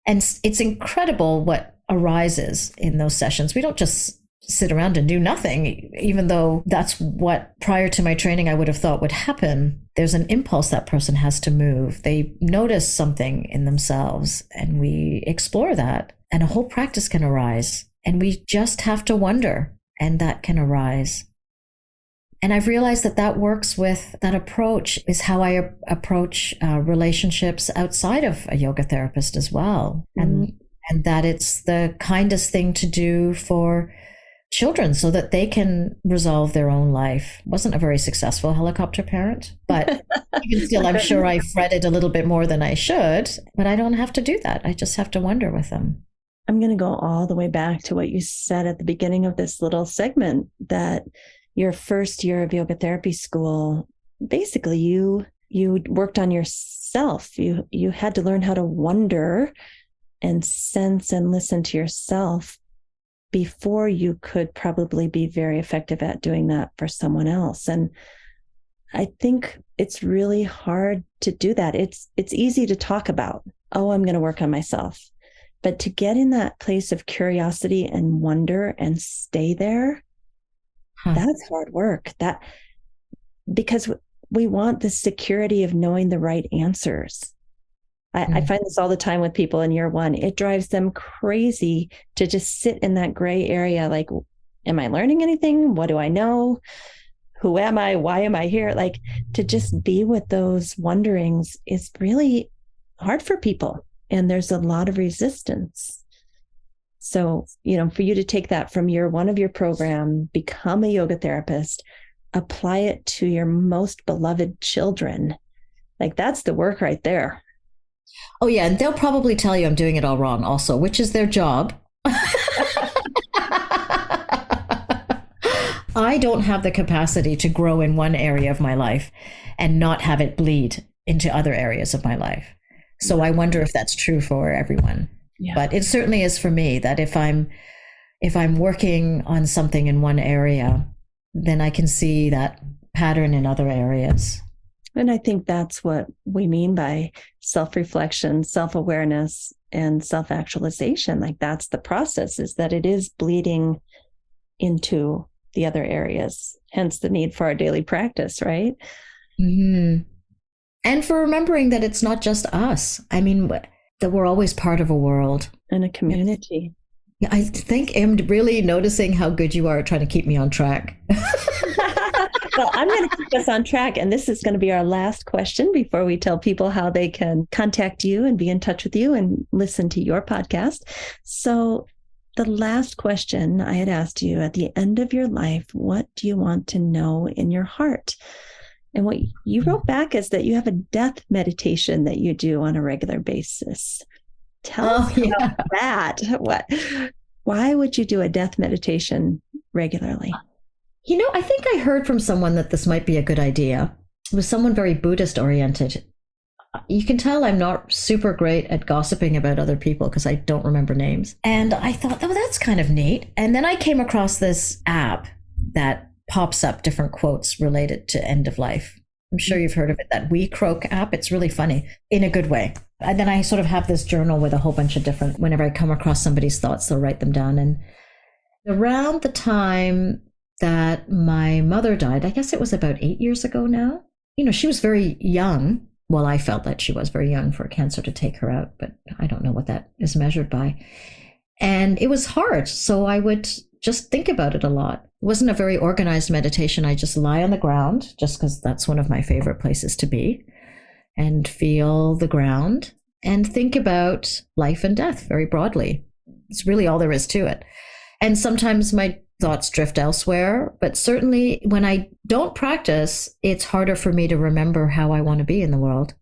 it's incredible what arises in those sessions. We don't just sit around and do nothing, even though that's what prior to my training I would have thought would happen. There's an impulse that person has to move. They notice something in themselves and we explore that, and a whole practice can arise. And we just have to wonder, and that can arise. And I've realized that that works with that approach is how I approach relationships outside of a yoga therapist as well. And that it's the kindest thing to do for children so that they can resolve their own life. Wasn't a very successful helicopter parent, but even still, I'm sure I fretted a little bit more than I should, but I don't have to do that. I just have to wonder with them. I'm going to go all the way back to what you said at the beginning of this little segment, that your first year of yoga therapy school, basically you worked on yourself. You had to learn how to wonder and sense and listen to yourself before you could probably be very effective at doing that for someone else. And I think it's really hard to do that. It's easy to talk about, oh, I'm going to work on myself. But to get in that place of curiosity and wonder and stay there, that's hard work. Because we want the security of knowing the right answers. I find this all the time with people in year one. It drives them crazy to just sit in that gray area. Like, am I learning anything? What do I know? Who am I? Why am I here? Like, to just be with those wonderings is really hard for people. And there's a lot of resistance. So, for you to take that from year one of your program, become a yoga therapist, apply it to your most beloved children, like that's the work right there. Oh, yeah. And they'll probably tell you I'm doing it all wrong also, which is their job. I don't have the capacity to grow in one area of my life and not have it bleed into other areas of my life. So I wonder if that's true for everyone. Yeah. But it certainly is for me, that if I'm working on something in one area, then I can see that pattern in other areas. And I think that's what we mean by self-reflection, self-awareness, and self-actualization. Like, that's the process, is that it is bleeding into the other areas, hence the need for our daily practice, right? Mm-hmm. And for remembering that it's not just us. I mean, that we're always part of a world. And a community. Yeah, I think I'm really noticing how good you are at trying to keep me on track. Well, I'm going to keep us on track. And this is going to be our last question before we tell people how they can contact you and be in touch with you and listen to your podcast. So the last question I had asked you, at the end of your life, what do you want to know in your heart? And what you wrote back is that you have a death meditation that you do on a regular basis. Tell us about that. Why would you do a death meditation regularly? I think I heard from someone that this might be a good idea. It was someone very Buddhist oriented. You can tell I'm not super great at gossiping about other people because I don't remember names. And I thought, oh, that's kind of neat. And then I came across this app that pops up different quotes related to end of life. I'm sure you've heard of it, that We Croak app. It's really funny in a good way. And then I sort of have this journal with a whole bunch of different, whenever I come across somebody's thoughts, they'll write them down. And around the time that my mother died, I guess it was about 8 years ago now. She was very young Well, I felt that she was very young for cancer to take her out, but I don't know what that is measured by. And it was hard. So I would just think about it a lot. It wasn't a very organized meditation. I just lie on the ground, just because that's one of my favorite places to be, and feel the ground and think about life and death very broadly. It's really all there is to it. And sometimes my thoughts drift elsewhere, but certainly when I don't practice, it's harder for me to remember how I want to be in the world.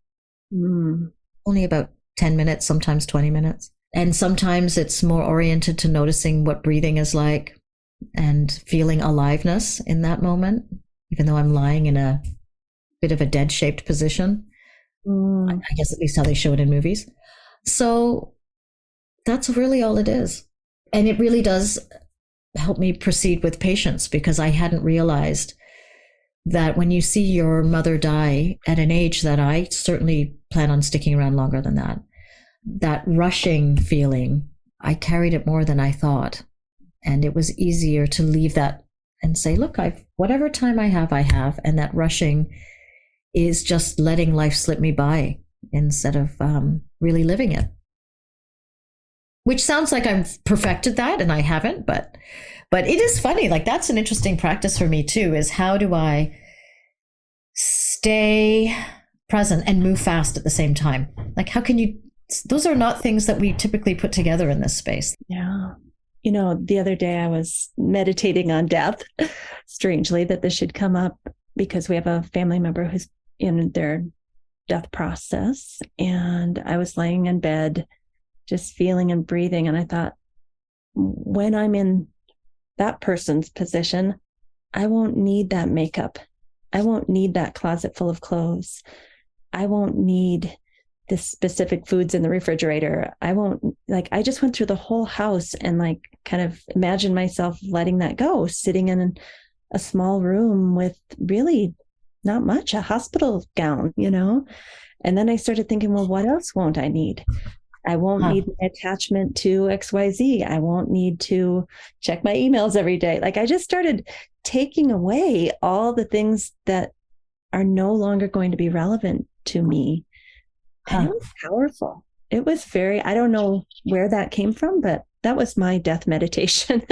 Only about 10 minutes, sometimes 20 minutes. And sometimes it's more oriented to noticing what breathing is like and feeling aliveness in that moment, even though I'm lying in a bit of a dead shaped position. I guess at least how they show it in movies. So that's really all it is. And it really does help me proceed with patience, because I hadn't realized that when you see your mother die at an age that I certainly plan on sticking around longer than that, that rushing feeling, I carried it more than I thought. And it was easier to leave that and say, look, whatever time I have. And that rushing is just letting life slip me by instead of really living it. Which sounds like I've perfected that, and I haven't, but it is funny. Like, that's an interesting practice for me too, is how do I stay present and move fast at the same time? Like, how can you, those are not things that we typically put together in this space. Yeah. You know, the other day I was meditating on death, strangely that this should come up, because we have a family member who's in their death process. And I was laying in bed, just feeling and breathing. And I thought, when I'm in that person's position, I won't need that makeup. I won't need that closet full of clothes. I won't need the specific foods in the refrigerator. I just went through the whole house and like kind of imagined myself letting that go, sitting in a small room with really not much, a hospital gown, And then I started thinking, well, what else won't I need? I won't need an attachment to XYZ. I won't need to check my emails every day. Like, I just started taking away all the things that are no longer going to be relevant to me. And it was powerful. It was I don't know where that came from, but that was my death meditation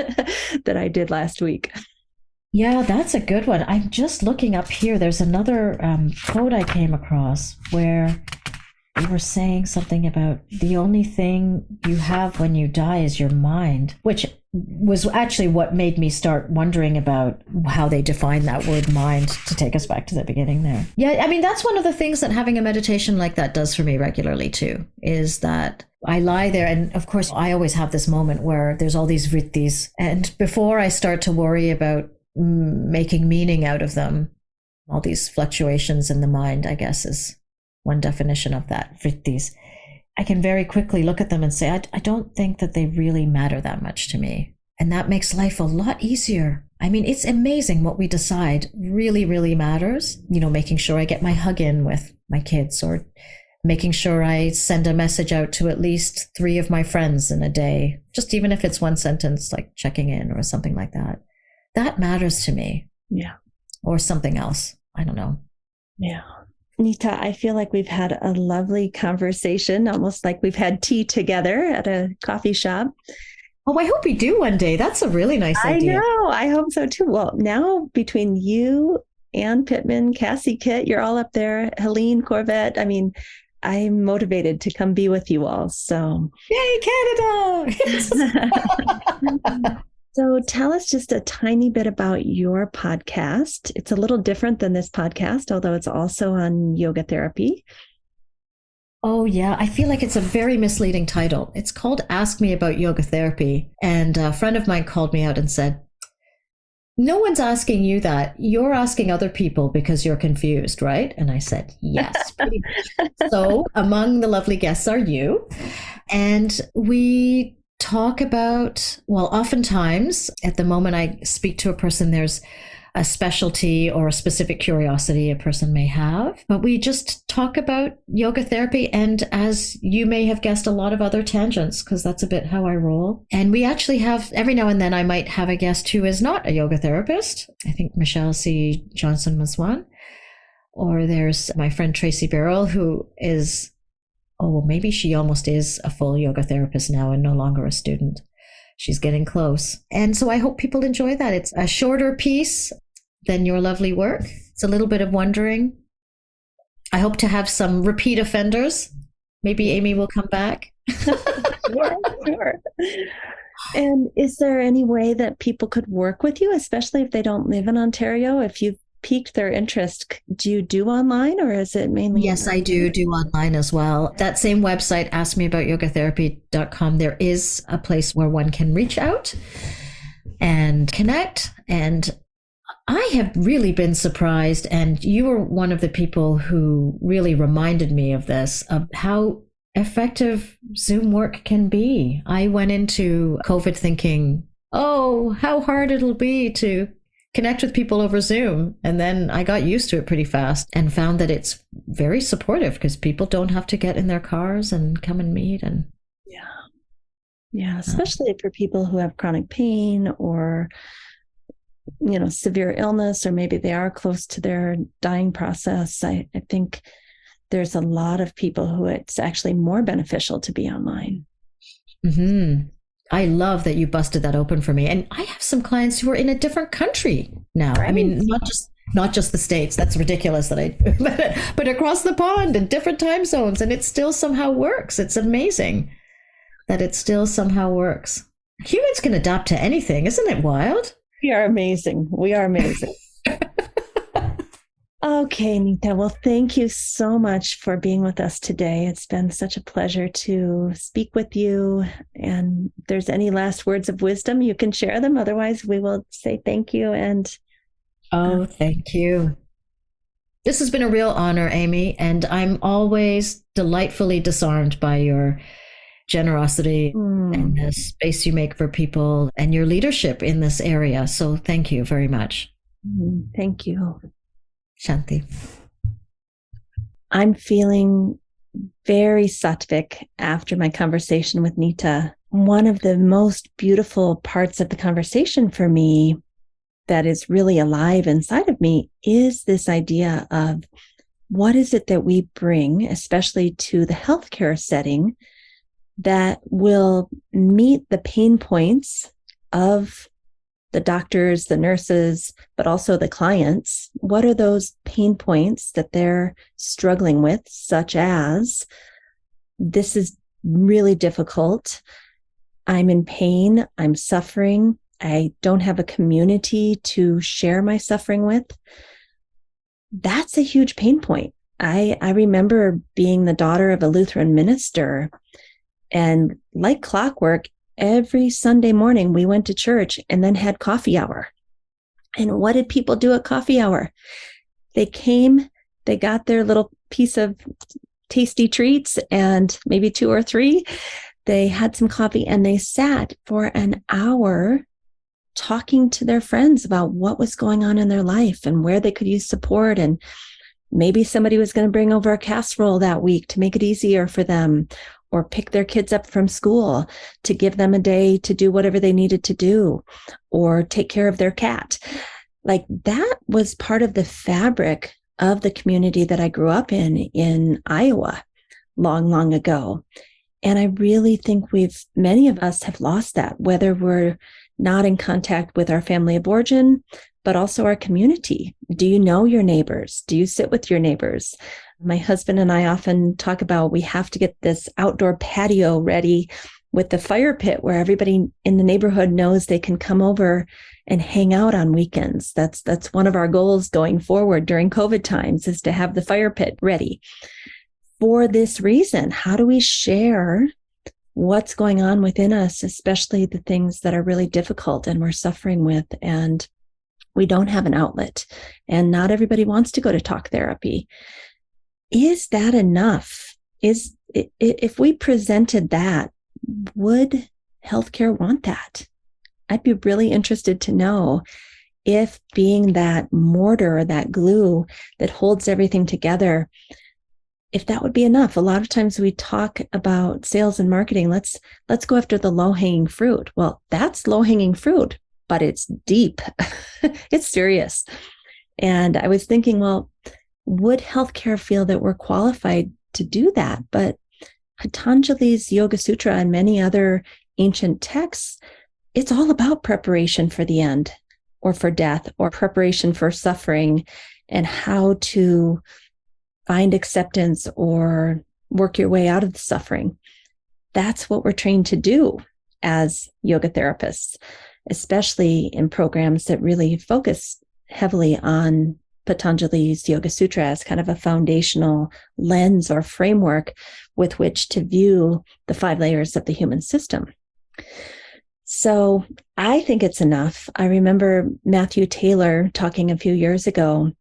that I did last week. Yeah, that's a good one. I'm just looking up here. There's another quote I came across where you were saying something about the only thing you have when you die is your mind, which was actually what made me start wondering about how they define that word mind, to take us back to the beginning there. Yeah, I mean, that's one of the things that having a meditation like that does for me regularly too, is that I lie there. And of course, I always have this moment where there's all these vrittis. And before I start to worry about making meaning out of them, all these fluctuations in the mind, I guess, is one definition of that, vrittis. I can very quickly look at them and say, I don't think that they really matter that much to me. And that makes life a lot easier. I mean, it's amazing what we decide really, really matters. Making sure I get my hug in with my kids, or making sure I send a message out to at least 3 of my friends in a day, just even if it's one sentence, like checking in or something like that. That matters to me. Yeah. Or something else. I don't know. Yeah. Neeta, I feel like we've had a lovely conversation, almost like we've had tea together at a coffee shop. Oh, I hope we do one day. That's a really nice idea. I know. I hope so too. Well, now between you, Ann Pittman, Cassie Kitt, you're all up there, Helene Corvette. I mean, I'm motivated to come be with you all. So, yay, Canada! So tell us just a tiny bit about your podcast. It's a little different than this podcast, although it's also on yoga therapy. Oh, yeah. I feel like it's a very misleading title. It's called Ask Me About Yoga Therapy. And a friend of mine called me out and said, no one's asking you that. You're asking other people because you're confused, right? And I said, yes, pretty much. So among the lovely guests are you. And we talk about, well, oftentimes at the moment I speak to a person, there's a specialty or a specific curiosity a person may have, but we just talk about yoga therapy, and as you may have guessed, a lot of other tangents, because that's a bit how I roll. And we actually have, every now and then I might have a guest who is not a yoga therapist. I think Michelle C. Johnson was one. Or there's my friend Tracy Barrell, who is, oh, maybe she almost is a full yoga therapist now and no longer a student. She's getting close. And so I hope people enjoy that. It's a shorter piece than your lovely work. It's a little bit of wondering. I hope to have some repeat offenders. Maybe Amy will come back. Sure. And is there any way that people could work with you, especially if they don't live in Ontario? If you've piqued their interest, do you do online or is it mainly? Yes, I do online as well. That same website, askmeaboutyogotherapy.com, there is a place where one can reach out and connect. And I have really been surprised, and you were one of the people who really reminded me of this, of how effective Zoom work can be. I went into COVID thinking, oh, how hard it'll be to connect with people over Zoom. And then I got used to it pretty fast and found that it's very supportive because people don't have to get in their cars and come and meet. And yeah, especially for people who have chronic pain or, severe illness, or maybe they are close to their dying process. I think there's a lot of people who it's actually more beneficial to be online. Mm-hmm. I love that you busted that open for me. And I have some clients who are in a different country now. Right. I mean, not just the States. That's ridiculous but across the pond in different time zones. And it still somehow works. It's amazing that it still somehow works. Humans can adapt to anything. Isn't it wild? We are amazing. Okay, Neeta. Well, thank you so much for being with us today. It's been such a pleasure to speak with you. And if there's any last words of wisdom, you can share them. Otherwise, we will say thank you. And thank you. This has been a real honor, Amy. And I'm always delightfully disarmed by your generosity and the space you make for people and your leadership in this area. So thank you very much. Thank you. Shanti. I'm feeling very sattvic after my conversation with Neeta. One of the most beautiful parts of the conversation for me that is really alive inside of me is this idea of what is it that we bring, especially to the healthcare setting, that will meet the pain points of the doctors, the nurses, but also the clients. What are those pain points that they're struggling with, such as, this is really difficult, I'm in pain, I'm suffering, I don't have a community to share my suffering with? That's a huge pain point. I remember being the daughter of a Lutheran minister, and like clockwork, every Sunday morning we went to church and then had coffee hour. And what did people do at coffee hour? They came, they got their little piece of tasty treats and maybe 2 or 3. They had some coffee and they sat for an hour talking to their friends about what was going on in their life and where they could use support. And maybe somebody was going to bring over a casserole that week to make it easier for them, or pick their kids up from school to give them a day to do whatever they needed to do, or take care of their cat. Like, that was part of the fabric of the community that I grew up in Iowa long, long ago. And I really think many of us have lost that, whether we're not in contact with our family of origin, but also our community. Do you know your neighbors? Do you sit with your neighbors? My husband and I often talk about we have to get this outdoor patio ready with the fire pit where everybody in the neighborhood knows they can come over and hang out on weekends. That's one of our goals going forward during COVID times, is to have the fire pit ready. For this reason, how do we share what's going on within us, especially the things that are really difficult and we're suffering with, and we don't have an outlet, and not everybody wants to go to talk therapy? Is that enough? If we presented that, would healthcare want that? I'd be really interested to know if being that mortar, that glue that holds everything together, if that would be enough. A lot of times we talk about sales and marketing. Let's go after the low-hanging fruit. Well, that's low-hanging fruit, but it's deep. It's serious. And I was thinking, well, would healthcare feel that we're qualified to do that? But Patanjali's Yoga Sutra and many other ancient texts, it's all about preparation for the end or for death or preparation for suffering and how to find acceptance or work your way out of the suffering. That's what we're trained to do as yoga therapists, especially in programs that really focus heavily on Patanjali's Yoga Sutra as kind of a foundational lens or framework with which to view the 5 layers of the human system. So I think it's enough. I remember Matthew Taylor talking a few years ago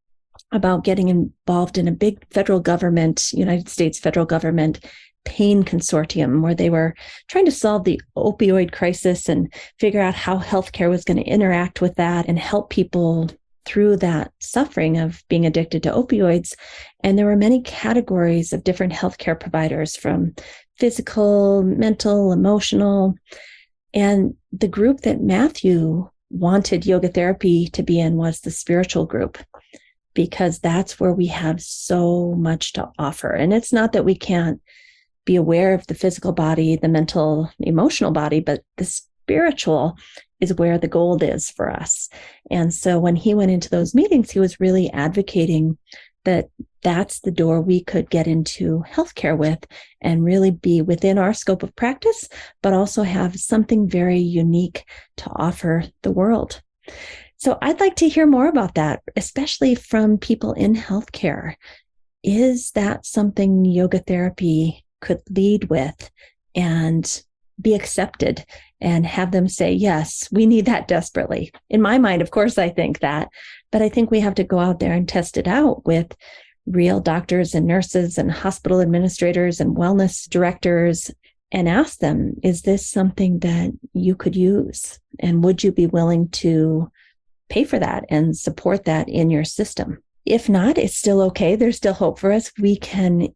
about getting involved in a big federal government, United States federal government pain consortium where they were trying to solve the opioid crisis and figure out how healthcare was going to interact with that and help people through that suffering of being addicted to opioids. And there were many categories of different healthcare providers, from physical, mental, emotional. And the group that Matthew wanted yoga therapy to be in was the spiritual group, because that's where we have so much to offer. And it's not that we can't be aware of the physical body, the mental, emotional body, but the spiritual is where the gold is for us. And so when he went into those meetings, he was really advocating that that's the door we could get into healthcare with and really be within our scope of practice, but also have something very unique to offer the world. So I'd like to hear more about that, especially from people in healthcare. Is that something yoga therapy could lead with and be accepted and have them say, yes, we need that desperately? In my mind, of course, I think that, but I think we have to go out there and test it out with real doctors and nurses and hospital administrators and wellness directors and ask them, is this something that you could use? And would you be willing to pay for that and support that in your system? If not, it's still okay. There's still hope for us. We can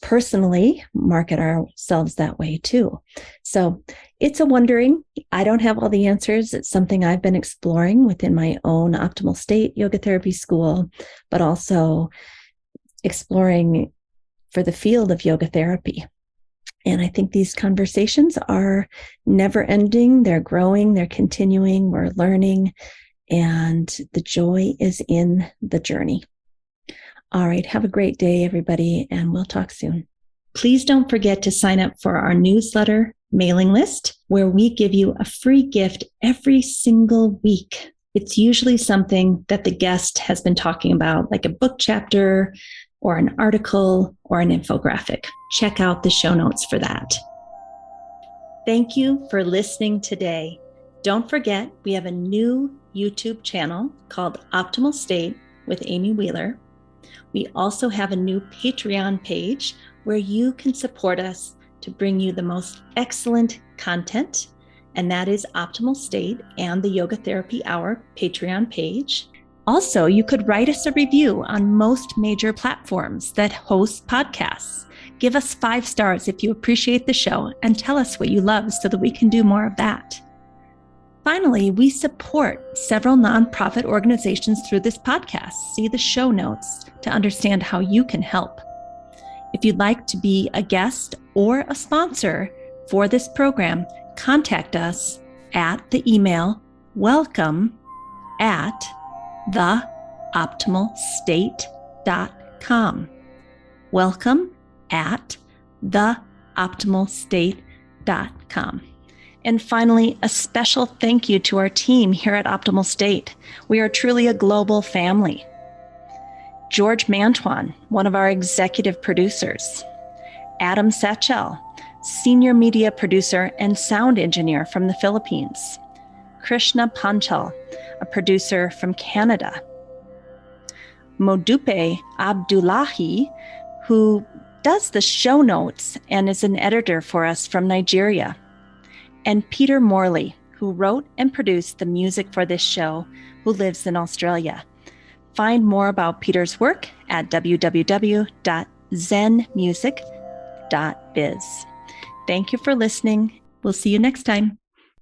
personally market ourselves that way too. So it's a wondering. I don't have all the answers. It's something I've been exploring within my own Optimal State Yoga Therapy School, but also exploring for the field of yoga therapy. And I think these conversations are never ending. They're growing. They're continuing. We're learning. And the joy is in the journey. All right. Have a great day, everybody, and we'll talk soon. Please don't forget to sign up for our newsletter mailing list, where we give you a free gift every single week. It's usually something that the guest has been talking about, like a book chapter or an article or an infographic. Check out the show notes for that. Thank you for listening today. Don't forget, we have a new YouTube channel called Optimal State with Amy Wheeler. We also have a new Patreon page where you can support us to bring you the most excellent content, and that is Optimal State and the Yoga Therapy Hour Patreon page. Also, you could write us a review on most major platforms that host podcasts. Give us 5 stars if you appreciate the show and tell us what you love so that we can do more of that. Finally, we support several nonprofit organizations through this podcast. See the show notes to understand how you can help. If you'd like to be a guest or a sponsor for this program, contact us at the email welcome@theoptimalstate.com. welcome@theoptimalstate.com. And finally, a special thank you to our team here at Optimal State. We are truly a global family. George Mantuan, one of our executive producers. Adam Satchel, senior media producer and sound engineer from the Philippines. Krishna Panchal, a producer from Canada. Modupe Abdullahi, who does the show notes and is an editor for us from Nigeria. And Peter Morley, who wrote and produced the music for this show, who lives in Australia. Find more about Peter's work at www.zenmusic.biz. Thank you for listening. We'll see you next time.